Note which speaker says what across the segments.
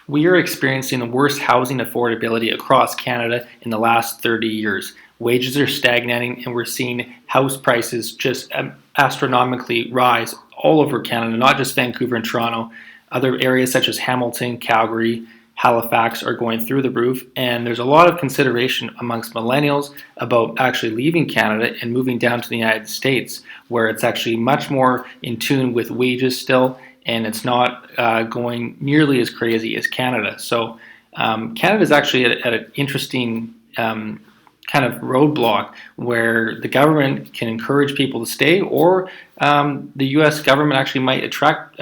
Speaker 1: We are experiencing the worst housing affordability across Canada in the last 30 years. Wages are stagnating, and we're seeing house prices just astronomically rise all over Canada, not just Vancouver and Toronto. Other areas such as Hamilton, Calgary, Halifax are going through the roof, and there's a lot of consideration amongst millennials about actually leaving Canada and moving down to the United States, where it's actually much more in tune with wages still, and it's not going nearly as crazy as Canada. So Canada is actually at an interesting kind of roadblock where the government can encourage people to stay, or the U.S. government actually might attract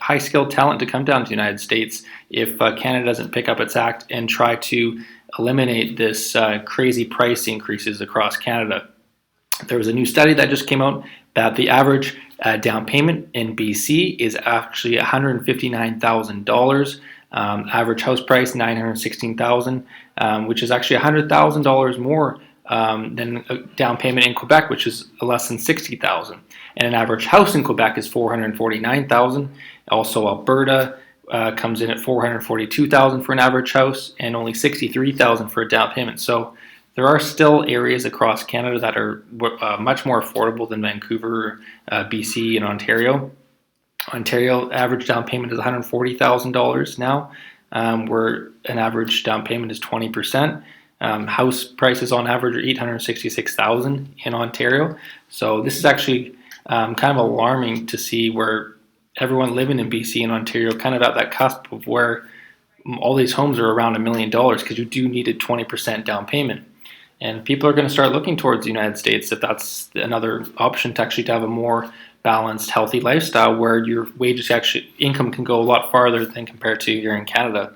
Speaker 1: high-skilled talent to come down to the United States if Canada doesn't pick up its act and try to eliminate this crazy price increases across Canada. There was a new study that just came out that the average down payment in BC is actually $159,000. Average house price $916,000, which is actually $100,000 more than a down payment in Quebec, which is less than $60,000. And an average house in Quebec is $449,000. Also, Alberta comes in at $442,000 for an average house, and only $63,000 for a down payment. So there are still areas across Canada that are much more affordable than Vancouver, BC, and Ontario. Ontario average down payment is $140,000 now, where an average down payment is 20%. House prices on average are $866,000 in Ontario. So this is actually kind of alarming to see where everyone living in BC and Ontario kind of at that cusp of where all these homes are around $1 million, because you do need a 20% down payment. And people are going to start looking towards the United States if that's another option to actually have a more balanced, healthy lifestyle where your wages actually income can go a lot farther than compared to here in Canada.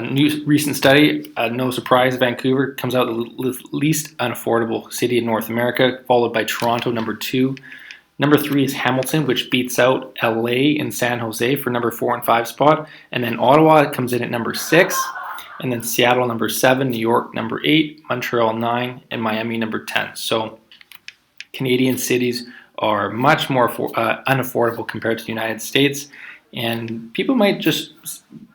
Speaker 1: New recent study, no surprise, Vancouver comes out the least unaffordable city in North America, followed by Toronto, number 2. Number 3 is Hamilton, which beats out LA and San Jose for number 4 and 5 spot. And then Ottawa comes in at number 6. And then Seattle, number 7. New York, number 8. Montreal, 9. And Miami, number 10. So Canadian cities are much more unaffordable compared to the United States. And people might just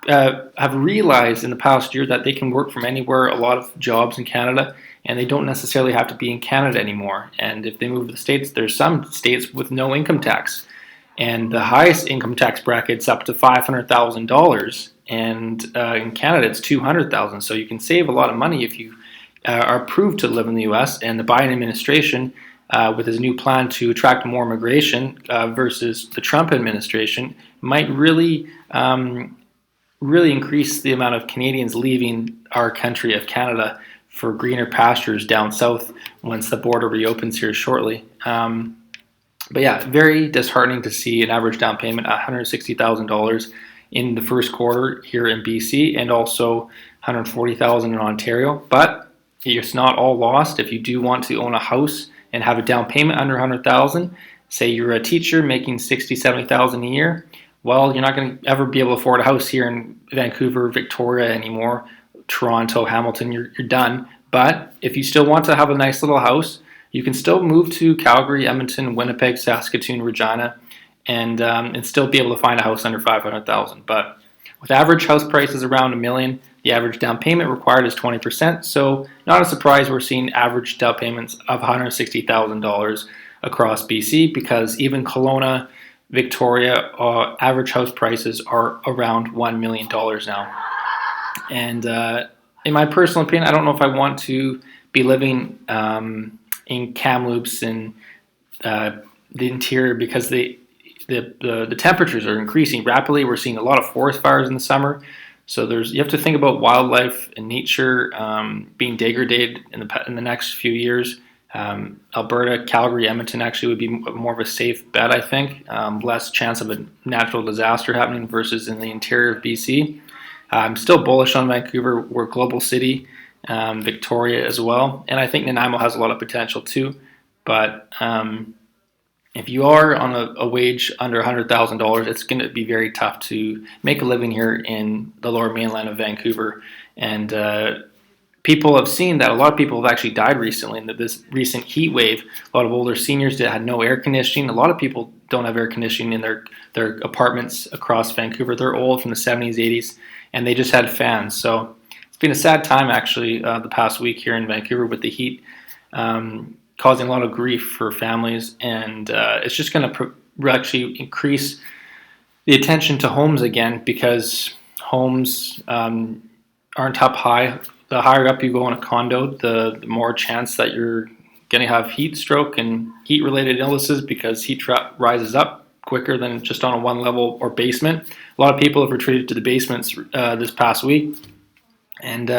Speaker 1: have realized in the past year that they can work from anywhere, a lot of jobs in Canada, and they don't necessarily have to be in Canada anymore. And if they move to the States, there's some states with no income tax. And the highest income tax bracket's up to $500,000. And in Canada, it's $200,000. So you can save a lot of money if you are approved to live in the U.S. And the Biden administration, with his new plan to attract more immigration versus the Trump administration, might really increase the amount of Canadians leaving our country of Canada for greener pastures down south once the border reopens here shortly. But yeah, very disheartening to see an average down payment at $160,000 in the first quarter here in BC, and also $140,000 in Ontario. But it's not all lost. If you do want to own a house and have a down payment under $100,000, say you're a teacher making $60,000, $70,000 a year, well, you're not going to ever be able to afford a house here in Vancouver, Victoria anymore, Toronto, Hamilton, you're done. But if you still want to have a nice little house, you can still move to Calgary, Edmonton, Winnipeg, Saskatoon, Regina, and still be able to find a house under $500,000. But with average house prices around $1 million, the average down payment required is 20%. So not a surprise we're seeing average down payments of $160,000 across BC, because even Kelowna, Victoria, average house prices are around $1 million now. And in my personal opinion, I don't know if I want to be living in Kamloops and the interior, because the temperatures are increasing rapidly. We're seeing a lot of forest fires in the summer. So you have to think about wildlife and nature being degraded in the next few years. Alberta, Calgary, Edmonton actually would be more of a safe bet, I think. Less chance of a natural disaster happening versus in the interior of BC. I'm still bullish on Vancouver. We're a global city, Victoria as well. And I think Nanaimo has a lot of potential too. But if you are on a wage under $100,000, it's going to be very tough to make a living here in the lower mainland of Vancouver. And people have seen that a lot of people have actually died recently in this recent heat wave. A lot of older seniors that had no air conditioning. A lot of people don't have air conditioning in their apartments across Vancouver. They're old, from the 70s, 80s, and they just had fans. So it's been a sad time actually the past week here in Vancouver with the heat, causing a lot of grief for families, and it's just going to actually increase the attention to homes again, because homes aren't up high. The higher up you go in a condo, the more chance that you're going to have heat stroke and heat-related illnesses, because heat rises up quicker than just on a one level or basement. A lot of people have retreated to the basements this past week, and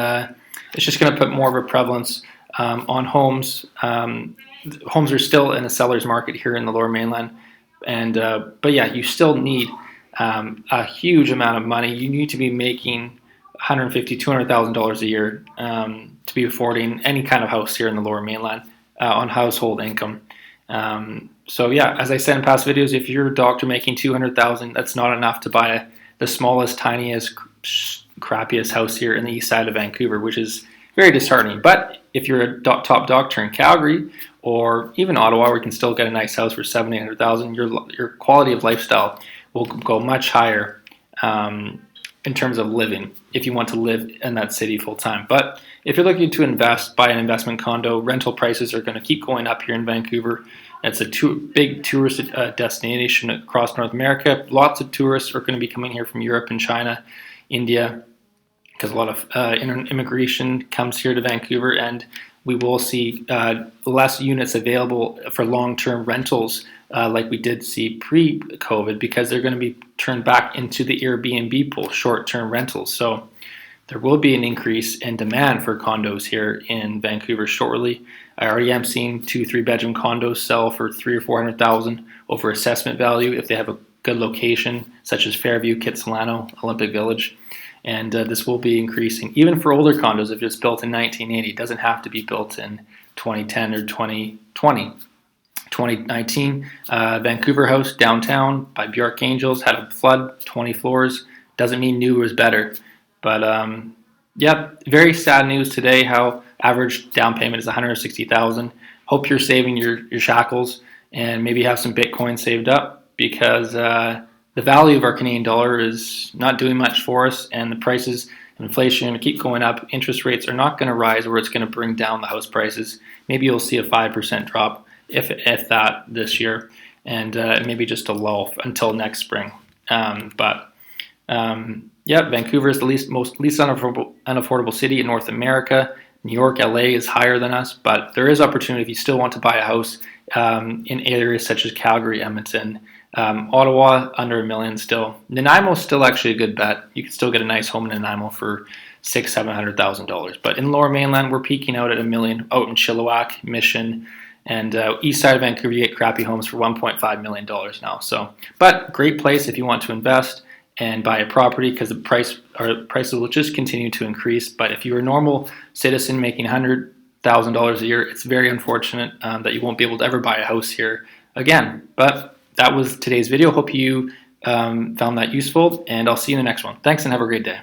Speaker 1: it's just going to put more of a prevalence on homes. Homes are still in a seller's market here in the Lower Mainland, and but yeah, you still need a huge amount of money. You need to be making $150,000, $200,000 a year to be affording any kind of house here in the Lower Mainland on household income. So yeah, as I said in past videos, if you're a doctor making $200,000, that's not enough to buy the smallest, tiniest, crappiest house here in the east side of Vancouver, which is very disheartening. But if you're a top doctor in Calgary or even Ottawa, where you can still get a nice house for $700,000, $800,000, your quality of lifestyle will go much higher in terms of living, if you want to live in that city full time. But if you're looking to invest, buy an investment condo, rental prices are going to keep going up here in Vancouver. It's a big tourist destination across North America. Lots of tourists are going to be coming here from Europe and China, India, because a lot of immigration comes here to Vancouver, and we will see less units available for long-term rentals like we did see pre-COVID, because they're going to be turned back into the Airbnb pool, short-term rentals. So there will be an increase in demand for condos here in Vancouver shortly. I already am seeing 2-3 bedroom condos sell for $300,000 or $400,000 over assessment value if they have a good location, such as Fairview, Kitsilano, Olympic Village. And this will be increasing even for older condos. If it's built in 1980, it doesn't have to be built in 2010 or 2020. 2019, Vancouver House downtown by Bjork Angels had a flood, 20 floors. Doesn't mean new is better. But yeah, very sad news today how average down payment is $160,000. Hope you're saving your shackles and maybe have some Bitcoin saved up, because the value of our Canadian dollar is not doing much for us, and the prices, inflation, keep going up. Interest rates are not going to rise where it's going to bring down the house prices. Maybe you'll see a 5% drop, if that, this year, and maybe just a lull until next spring. Yeah, Vancouver is the least unaffordable city in North America. New York, LA is higher than us, but there is opportunity if you still want to buy a house in areas such as Calgary, Edmonton, Ottawa, under $1 million still. Nanaimo is still actually a good bet. You can still get a nice home in Nanaimo for $600,000-$700,000. But in Lower Mainland, we're peaking out at $1 million out in Chilliwack, Mission, and east side of Vancouver. You get crappy homes for $1.5 million now. So, but great place if you want to invest and buy a property, because the prices will just continue to increase. But if you're a normal citizen making $100,000 a year, it's very unfortunate that you won't be able to ever buy a house here again. But that was today's video. Hope you found that useful, and I'll see you in the next one. Thanks, and have a great day.